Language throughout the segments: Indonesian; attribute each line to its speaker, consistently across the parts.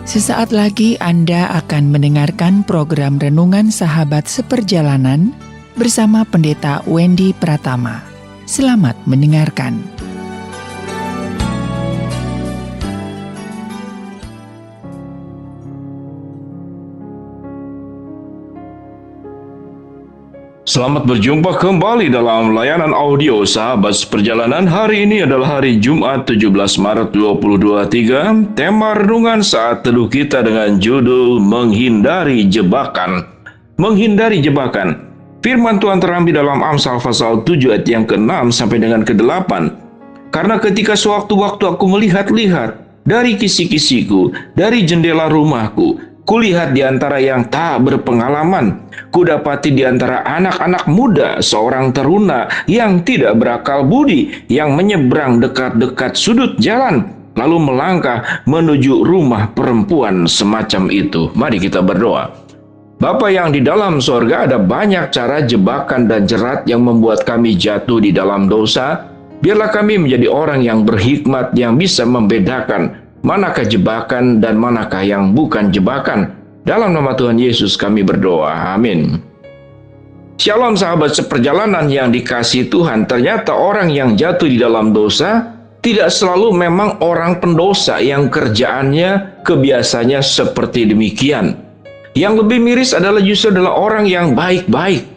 Speaker 1: Sesaat lagi Anda akan mendengarkan program Renungan Sahabat Seperjalanan bersama Pendeta Wendy Pratama. Selamat mendengarkan.
Speaker 2: Selamat berjumpa kembali dalam layanan audio Sahabat Seperjalanan. Hari ini adalah hari Jumat 17 Maret 2023. Tema renungan saat teduh kita dengan judul Menghindari Jebakan. Menghindari jebakan. Firman Tuhan terambil dalam Amsal pasal 7 ayat yang ke-6 sampai dengan ke-8. Karena ketika sewaktu-waktu aku melihat-lihat dari kisi-kisiku, dari jendela rumahku, kulihat di antara yang tak berpengalaman, kudapati di antara anak-anak muda seorang teruna yang tidak berakal budi, yang menyeberang dekat-dekat sudut jalan, lalu melangkah menuju rumah perempuan semacam itu. Mari kita berdoa. Bapa yang di dalam sorga, ada banyak cara jebakan dan jerat yang membuat kami jatuh di dalam dosa. Biarlah kami menjadi orang yang berhikmat, yang bisa membedakan manakah jebakan dan manakah yang bukan jebakan. Dalam nama Tuhan Yesus kami berdoa. Amin. Shalom sahabat seperjalanan yang dikasihi Tuhan. Ternyata orang yang jatuh di dalam dosa tidak selalu memang orang pendosa yang kerjaannya kebiasaannya seperti demikian. Yang lebih miris adalah justru adalah orang yang baik-baik.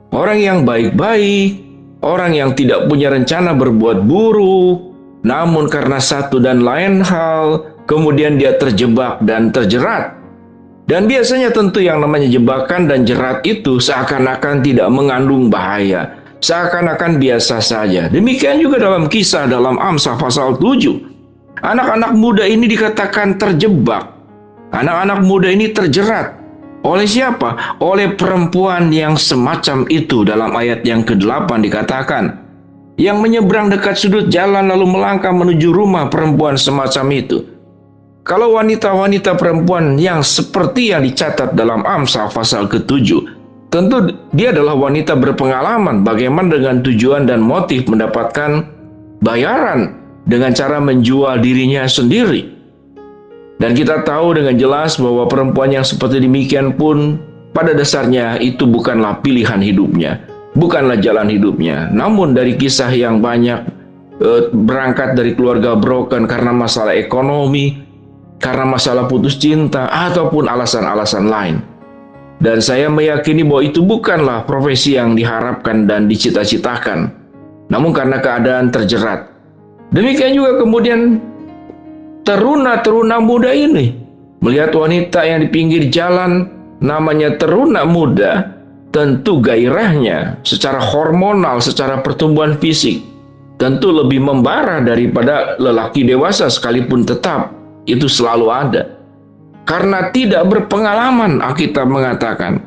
Speaker 2: Orang yang baik-baik, orang yang tidak punya rencana berbuat buruk, namun karena satu dan lain hal, kemudian dia terjebak dan terjerat. Dan biasanya tentu yang namanya jebakan dan jerat itu seakan-akan tidak mengandung bahaya, seakan-akan biasa saja. Demikian juga dalam kisah dalam Amsal pasal 7. Anak-anak muda ini dikatakan terjebak. Anak-anak muda ini terjerat. Oleh siapa? Oleh perempuan yang semacam itu. Dalam ayat yang ke-8 dikatakan, yang menyeberang dekat sudut jalan lalu melangkah menuju rumah perempuan semacam itu. Kalau wanita-wanita perempuan yang seperti yang dicatat dalam Amsal pasal ke-7, tentu dia adalah wanita berpengalaman bagaimana dengan tujuan dan motif mendapatkan bayaran dengan cara menjual dirinya sendiri. Dan kita tahu dengan jelas bahwa perempuan yang seperti demikian pun pada dasarnya itu bukanlah pilihan hidupnya, bukanlah jalan hidupnya. Namun dari kisah yang banyak berangkat dari keluarga broken karena masalah ekonomi, karena masalah putus cinta, ataupun alasan-alasan lain. Dan saya meyakini bahwa itu bukanlah profesi yang diharapkan dan dicita-citakan, namun karena keadaan terjerat. Demikian juga kemudian teruna-teruna muda ini melihat wanita yang di pinggir jalan, namanya teruna muda, tentu gairahnya secara hormonal, secara pertumbuhan fisik tentu lebih membara daripada lelaki dewasa, sekalipun tetap itu selalu ada. Karena tidak berpengalaman, Alkitab mengatakan,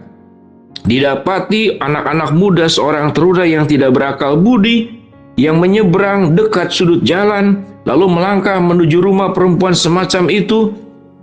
Speaker 2: didapati anak-anak muda seorang teruna yang tidak berakal budi, yang menyeberang dekat sudut jalan, lalu melangkah menuju rumah perempuan semacam itu.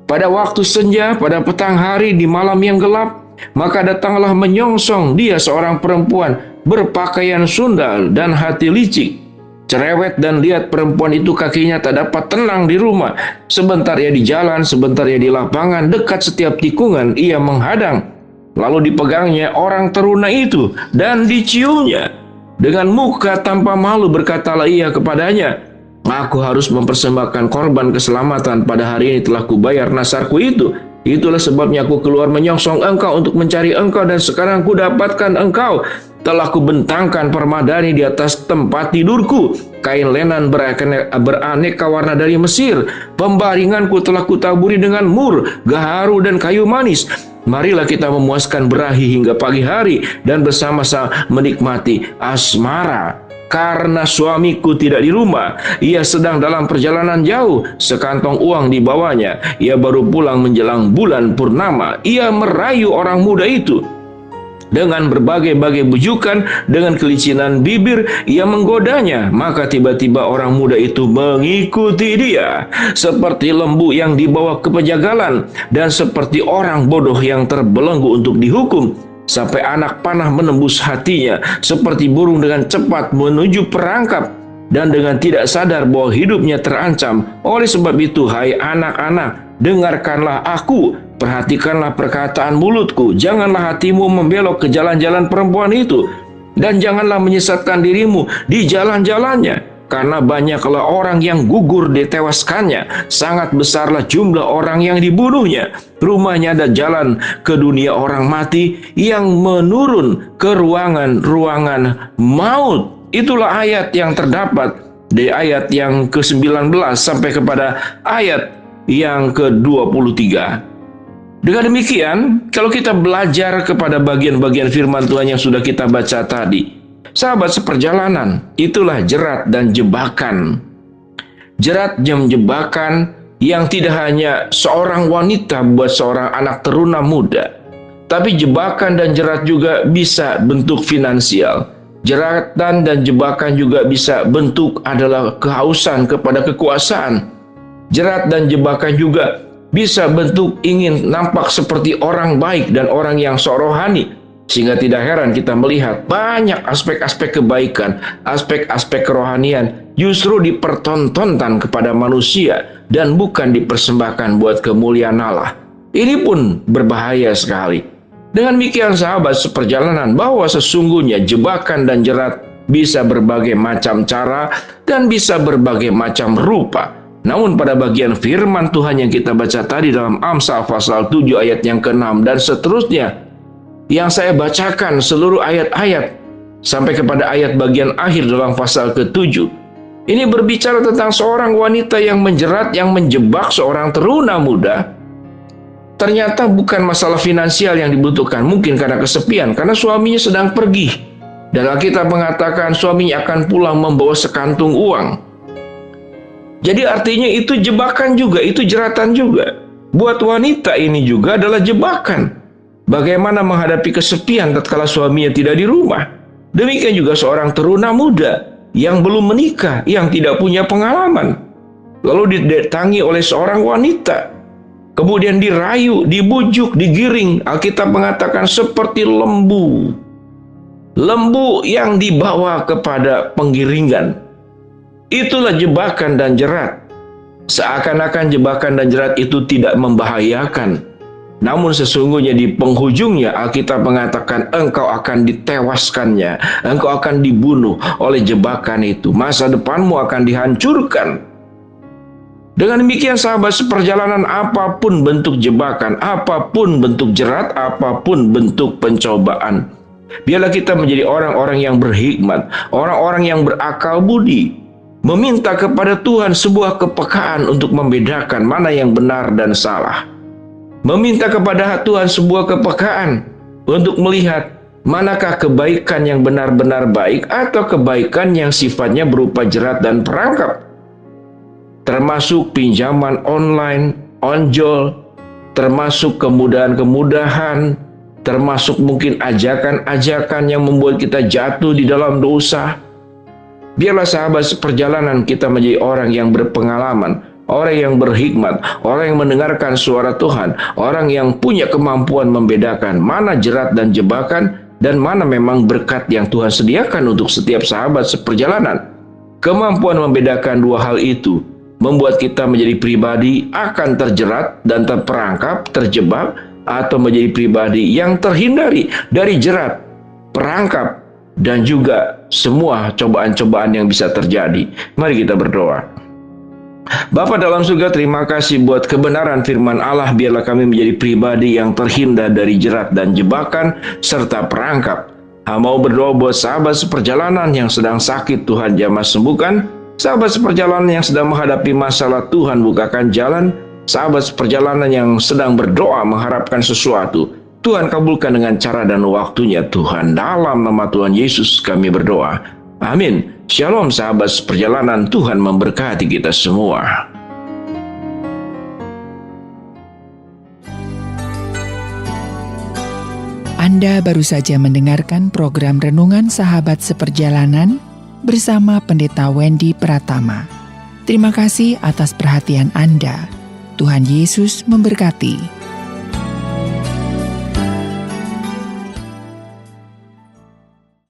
Speaker 2: Pada waktu senja, pada petang hari, di malam yang gelap, maka datanglah menyongsong dia seorang perempuan berpakaian sundal dan hati licik, cerewet, dan lihat perempuan itu kakinya tak dapat tenang di rumah. Sebentar ia di jalan, sebentar ia di lapangan, dekat setiap tikungan ia menghadang. Lalu dipegangnya orang teruna itu dan diciumnya. Dengan muka tanpa malu berkatalah ia kepadanya, aku harus mempersembahkan korban keselamatan, pada hari ini telah kubayar nasarku itu. Itulah sebabnya aku keluar menyongsong engkau untuk mencari engkau, dan sekarang ku dapatkan engkau. Telah kubentangkan permadani di atas tempat tidurku, kain lenan beraneka warna dari Mesir. Pembaringanku telah kutaburi dengan mur, gaharu, dan kayu manis. Marilah kita memuaskan berahi hingga pagi hari, dan bersama-sama menikmati asmara. Karena suamiku tidak di rumah, ia sedang dalam perjalanan jauh, sekantong uang dibawanya. Ia baru pulang menjelang bulan purnama. Ia merayu orang muda itu dengan berbagai-bagai bujukan, dengan kelicinan bibir ia menggodanya. Maka tiba-tiba orang muda itu mengikuti dia, seperti lembu yang dibawa ke pejagalan, dan seperti orang bodoh yang terbelenggu untuk dihukum. Sampai anak panah menembus hatinya, seperti burung dengan cepat menuju perangkap. dan dengan tidak sadar bahwa hidupnya terancam. Oleh sebab itu, hai anak-anak, dengarkanlah aku, perhatikanlah perkataan mulutku, janganlah hatimu membelok ke jalan-jalan perempuan itu, dan janganlah menyesatkan dirimu di jalan-jalannya. Karena banyaklah orang yang gugur ditewaskannya, sangat besarlah jumlah orang yang dibunuhnya. Rumahnya ada jalan ke dunia orang mati yang menurun ke ruangan-ruangan maut. Itulah ayat yang terdapat di ayat yang ke-19 sampai kepada ayat yang ke-23. Dengan demikian, kalau kita belajar kepada bagian-bagian firman Tuhan yang sudah kita baca tadi, sahabat seperjalanan, itulah jerat dan jebakan. Jerat dan jebakan yang tidak hanya seorang wanita buat seorang anak teruna muda, tapi jebakan dan jerat juga bisa bentuk finansial. Jeratan dan jebakan juga bisa bentuk adalah kehausan kepada kekuasaan. Jerat dan jebakan juga bisa bentuk ingin nampak seperti orang baik dan orang yang sok rohani. Sehingga tidak heran kita melihat banyak aspek-aspek kebaikan, aspek-aspek kerohanian justru dipertontonkan kepada manusia dan bukan dipersembahkan buat kemuliaan Allah. Ini pun berbahaya sekali. Dengan demikian sahabat seperjalanan, bahwa sesungguhnya jebakan dan jerat bisa berbagai macam cara dan bisa berbagai macam rupa. Namun pada bagian firman Tuhan yang kita baca tadi dalam Amsal pasal 7 ayat yang ke-6 dan seterusnya, yang saya bacakan seluruh ayat-ayat sampai kepada ayat bagian akhir dalam pasal ke-7. Ini berbicara tentang seorang wanita yang menjerat, yang menjebak seorang teruna muda. Ternyata bukan masalah finansial yang dibutuhkan, mungkin karena kesepian, karena suaminya sedang pergi. Dan Alkitab mengatakan suaminya akan pulang membawa sekantung uang. Jadi artinya itu jebakan juga, itu jeratan juga. Buat wanita ini juga adalah jebakan. Bagaimana menghadapi kesepian tatkala suaminya tidak di rumah. Demikian juga seorang teruna muda yang belum menikah, yang tidak punya pengalaman, lalu didatangi oleh seorang wanita, kemudian dirayu, dibujuk, digiring. Alkitab mengatakan seperti lembu. Lembu yang dibawa kepada penggiringan. Itulah jebakan dan jerat. Seakan-akan jebakan dan jerat itu tidak membahayakan. Namun sesungguhnya di penghujungnya Alkitab mengatakan engkau akan ditewaskannya, engkau akan dibunuh oleh jebakan itu. Masa depanmu akan dihancurkan. Dengan demikian sahabat seperjalanan, apapun bentuk jebakan, apapun bentuk jerat, apapun bentuk pencobaan, biarlah kita menjadi orang-orang yang berhikmat, orang-orang yang berakal budi, meminta kepada Tuhan sebuah kepekaan untuk membedakan mana yang benar dan salah. Meminta kepada Tuhan sebuah kepekaan untuk melihat manakah kebaikan yang benar-benar baik atau kebaikan yang sifatnya berupa jerat dan perangkap. Termasuk pinjaman online, onjol, termasuk kemudahan-kemudahan, termasuk mungkin ajakan-ajakan yang membuat kita jatuh di dalam dosa. Biarlah sahabat seperjalanan kita menjadi orang yang berpengalaman, orang yang berhikmat, orang yang mendengarkan suara Tuhan, orang yang punya kemampuan membedakan mana jerat dan jebakan dan mana memang berkat yang Tuhan sediakan untuk setiap sahabat seperjalanan. Kemampuan membedakan dua hal itu membuat kita menjadi pribadi akan terjerat dan terperangkap, terjebak, atau menjadi pribadi yang terhindari dari jerat, perangkap, dan juga semua cobaan-cobaan yang bisa terjadi. Mari kita berdoa. Bapa dalam surga, terima kasih buat kebenaran firman Allah. Biarlah kami menjadi pribadi yang terhindar dari jerat dan jebakan serta perangkap. Mau berdoa buat sahabat seperjalanan yang sedang sakit, Tuhan jamah sembuhkan. Sahabat seperjalanan yang sedang menghadapi masalah, Tuhan bukakan jalan. Sahabat seperjalanan yang sedang berdoa mengharapkan sesuatu, Tuhan kabulkan dengan cara dan waktunya Tuhan. Dalam nama Tuhan Yesus kami berdoa. Amin. Shalom sahabat seperjalanan, Tuhan memberkati kita semua.
Speaker 1: Anda baru saja mendengarkan program Renungan Sahabat Seperjalanan bersama Pendeta Wendy Pratama. Terima kasih atas perhatian Anda. Tuhan Yesus memberkati.